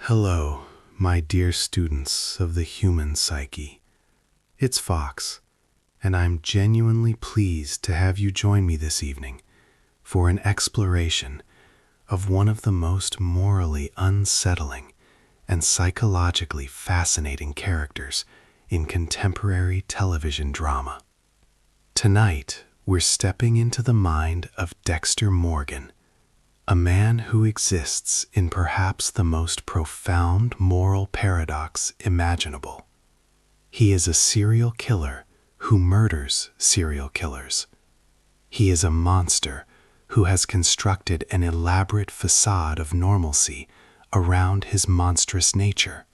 Hello, my dear students of the human psyche. It's Fox, and I'm genuinely pleased to have you join me this evening for an exploration of one of the most morally unsettling and psychologically fascinating characters in contemporary television drama. Tonight, we're stepping into the mind of Dexter Morgan, a man who exists in perhaps the most profound moral paradox imaginable. He is a serial killer who murders serial killers. He is a monster who has constructed an elaborate facade of normalcy around his monstrous nature.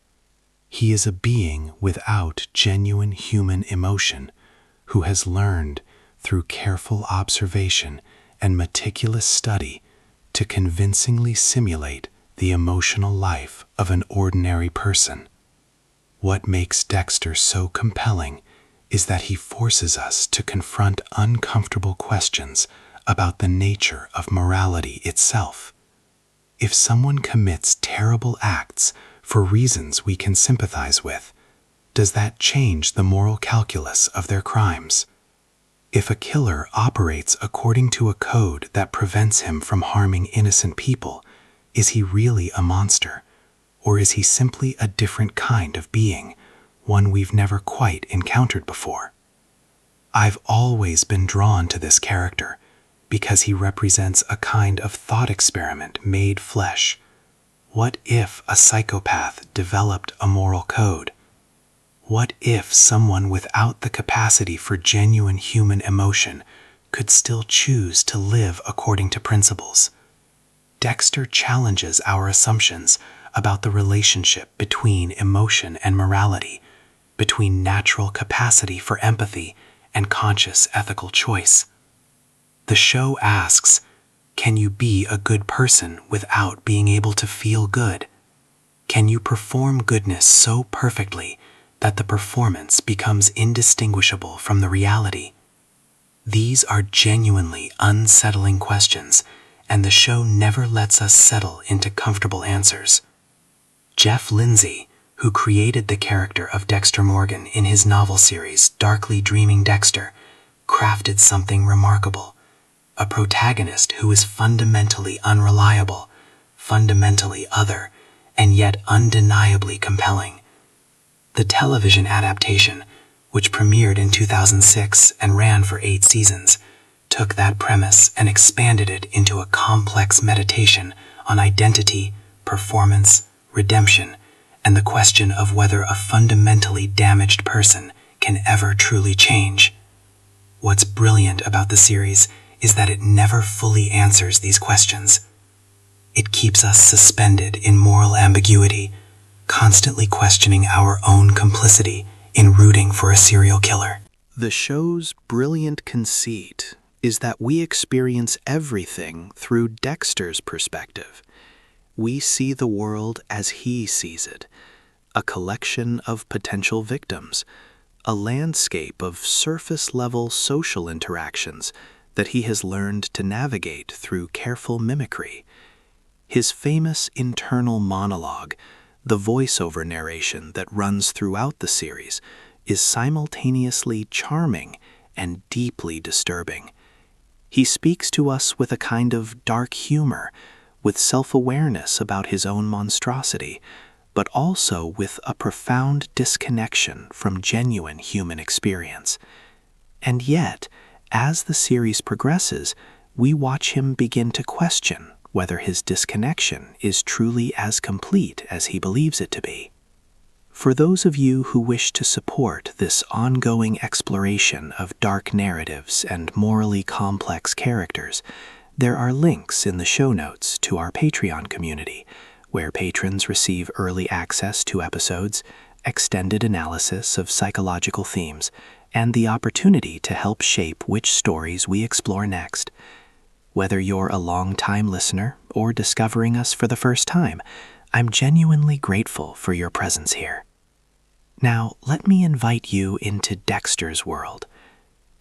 He is a being without genuine human emotion who has learned through careful observation and meticulous study to convincingly simulate the emotional life of an ordinary person. What makes Dexter so compelling is that he forces us to confront uncomfortable questions about the nature of morality itself. If someone commits terrible acts for reasons we can sympathize with, does that change the moral calculus of their crimes? If a killer operates according to a code that prevents him from harming innocent people, is he really a monster? Or is he simply a different kind of being, one we've never quite encountered before? I've always been drawn to this character because he represents a kind of thought experiment made flesh. What if a psychopath developed a moral code? What if someone without the capacity for genuine human emotion could still choose to live according to principles? Dexter challenges our assumptions about the relationship between emotion and morality, between natural capacity for empathy and conscious ethical choice. The show asks, can you be a good person without being able to feel good? Can you perform goodness so perfectly that the performance becomes indistinguishable from the reality? These are genuinely unsettling questions, and the show never lets us settle into comfortable answers. Jeff Lindsay, who created the character of Dexter Morgan in his novel series Darkly Dreaming Dexter, crafted something remarkable. A protagonist who is fundamentally unreliable, fundamentally other, and yet undeniably compelling. The television adaptation, which premiered in 2006 and ran for 8 seasons, took that premise and expanded it into a complex meditation on identity, performance, redemption, and the question of whether a fundamentally damaged person can ever truly change. What's brilliant about the series is that it never fully answers these questions. It keeps us suspended in moral ambiguity, constantly questioning our own complicity in rooting for a serial killer. The show's brilliant conceit is that we experience everything through Dexter's perspective. We see the world as he sees it, a collection of potential victims, a landscape of surface-level social interactions that he has learned to navigate through careful mimicry. His famous internal monologue, the voiceover narration that runs throughout the series, is simultaneously charming and deeply disturbing. He speaks to us with a kind of dark humor, with self-awareness about his own monstrosity, but also with a profound disconnection from genuine human experience. And yet, as the series progresses, we watch him begin to question whether his disconnection is truly as complete as he believes it to be. For those of you who wish to support this ongoing exploration of dark narratives and morally complex characters, there are links in the show notes to our Patreon community, where patrons receive early access to episodes, extended analysis of psychological themes, and the opportunity to help shape which stories we explore next. Whether you're a long-time listener or discovering us for the first time, I'm genuinely grateful for your presence here. Now, let me invite you into Dexter's world.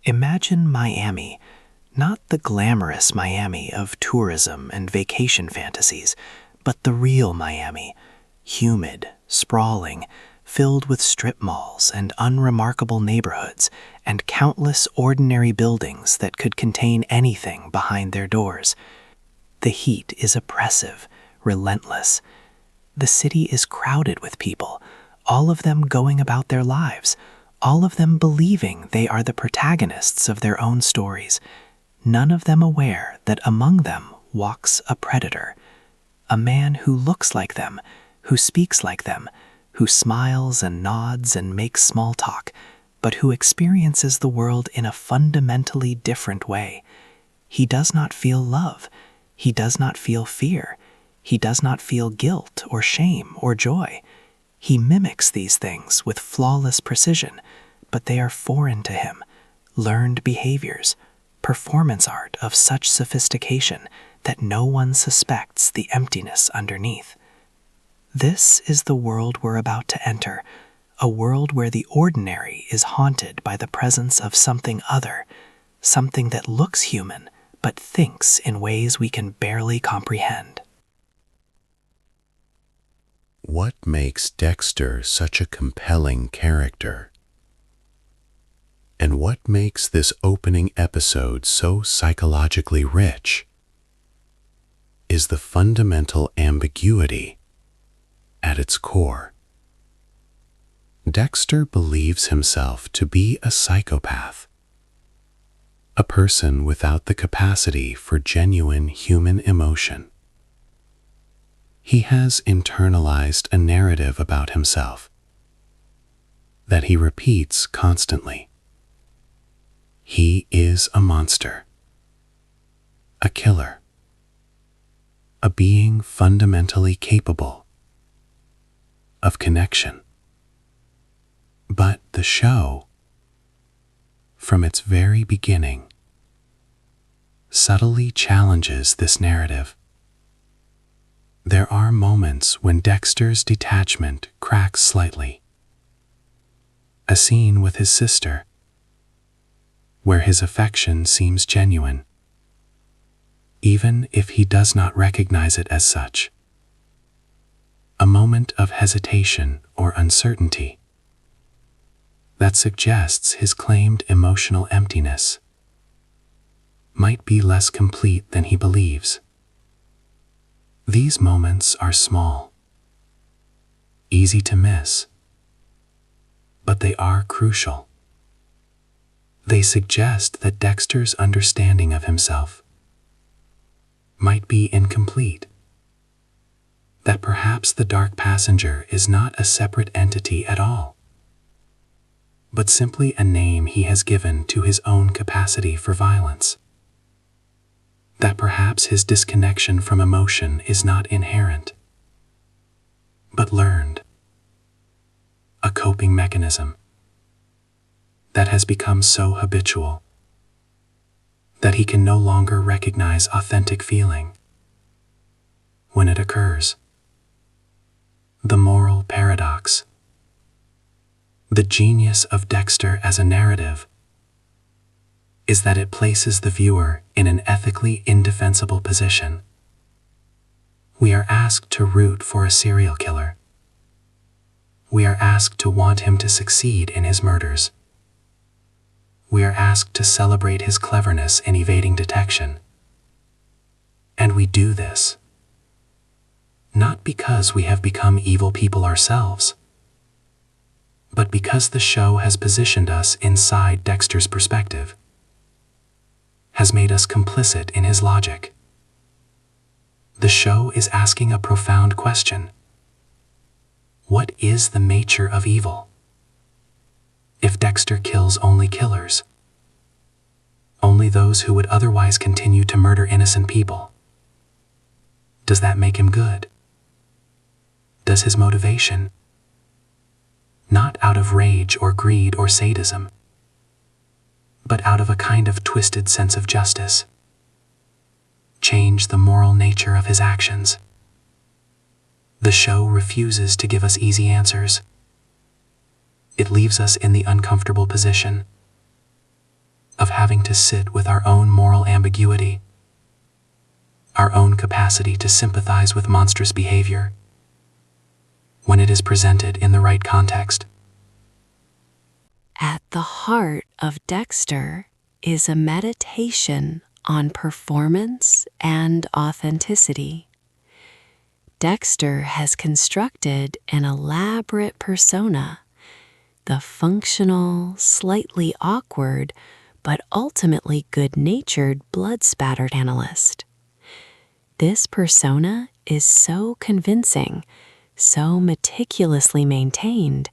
Imagine Miami, not the glamorous Miami of tourism and vacation fantasies, but the real Miami, humid, sprawling, filled with strip malls and unremarkable neighborhoods and countless ordinary buildings that could contain anything behind their doors. The heat is oppressive, relentless. The city is crowded with people, all of them going about their lives, all of them believing they are the protagonists of their own stories, none of them aware that among them walks a predator, a man who looks like them, who speaks like them, who smiles and nods and makes small talk, but who experiences the world in a fundamentally different way. He does not feel love. He does not feel fear. He does not feel guilt or shame or joy. He mimics these things with flawless precision, but they are foreign to him, learned behaviors, performance art of such sophistication that no one suspects the emptiness underneath. This is the world we're about to enter, a world where the ordinary is haunted by the presence of something other, something that looks human but thinks in ways we can barely comprehend. What makes Dexter such a compelling character? And what makes this opening episode so psychologically rich is the fundamental ambiguity at its core. Dexter believes himself to be a psychopath, a person without the capacity for genuine human emotion. He has internalized a narrative about himself that he repeats constantly. He is a monster, a killer, a being fundamentally capable of connection. But the show, from its very beginning, subtly challenges this narrative. There are moments when Dexter's detachment cracks slightly. A scene with his sister, where his affection seems genuine, even if he does not recognize it as such. A moment of hesitation or uncertainty that suggests his claimed emotional emptiness might be less complete than he believes. These moments are small, easy to miss, but they are crucial. They suggest that Dexter's understanding of himself might be incomplete, that perhaps the dark passenger is not a separate entity at all, but simply a name he has given to his own capacity for violence. That perhaps his disconnection from emotion is not inherent, but learned, a coping mechanism that has become so habitual that he can no longer recognize authentic feeling when it occurs. The moral paradox. The genius of Dexter as a narrative is that it places the viewer in an ethically indefensible position. We are asked to root for a serial killer. We are asked to want him to succeed in his murders. We are asked to celebrate his cleverness in evading detection. And we do this not because we have become evil people ourselves, but because the show has positioned us inside Dexter's perspective, has made us complicit in his logic. The show is asking a profound question. What is the nature of evil? If Dexter kills only killers, only those who would otherwise continue to murder innocent people, does that make him good? Does his motivation, not out of rage or greed or sadism, but out of a kind of twisted sense of justice, change the moral nature of his actions? The show refuses to give us easy answers. It leaves us in the uncomfortable position of having to sit with our own moral ambiguity, our own capacity to sympathize with monstrous behavior, when it is presented in the right context. At the heart of Dexter is a meditation on performance and authenticity. Dexter has constructed an elaborate persona, the functional, slightly awkward, but ultimately good-natured blood-spattered analyst. This persona is so convincing, so meticulously maintained,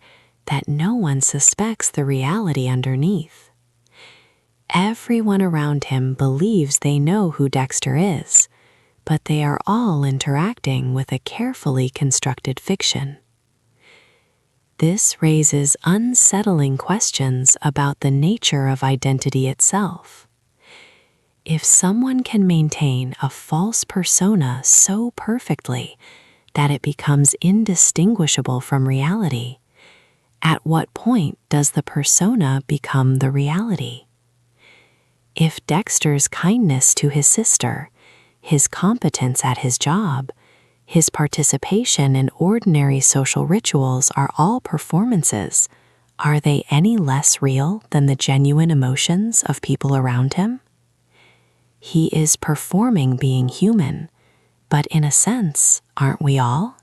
that no one suspects the reality underneath. Everyone around him believes they know who Dexter is, but they are all interacting with a carefully constructed fiction. This raises unsettling questions about the nature of identity itself. If someone can maintain a false persona so perfectly that it becomes indistinguishable from reality, at what point does the persona become the reality? If Dexter's kindness to his sister, his competence at his job, his participation in ordinary social rituals are all performances, are they any less real than the genuine emotions of people around him? He is performing being human, but in a sense, aren't we all?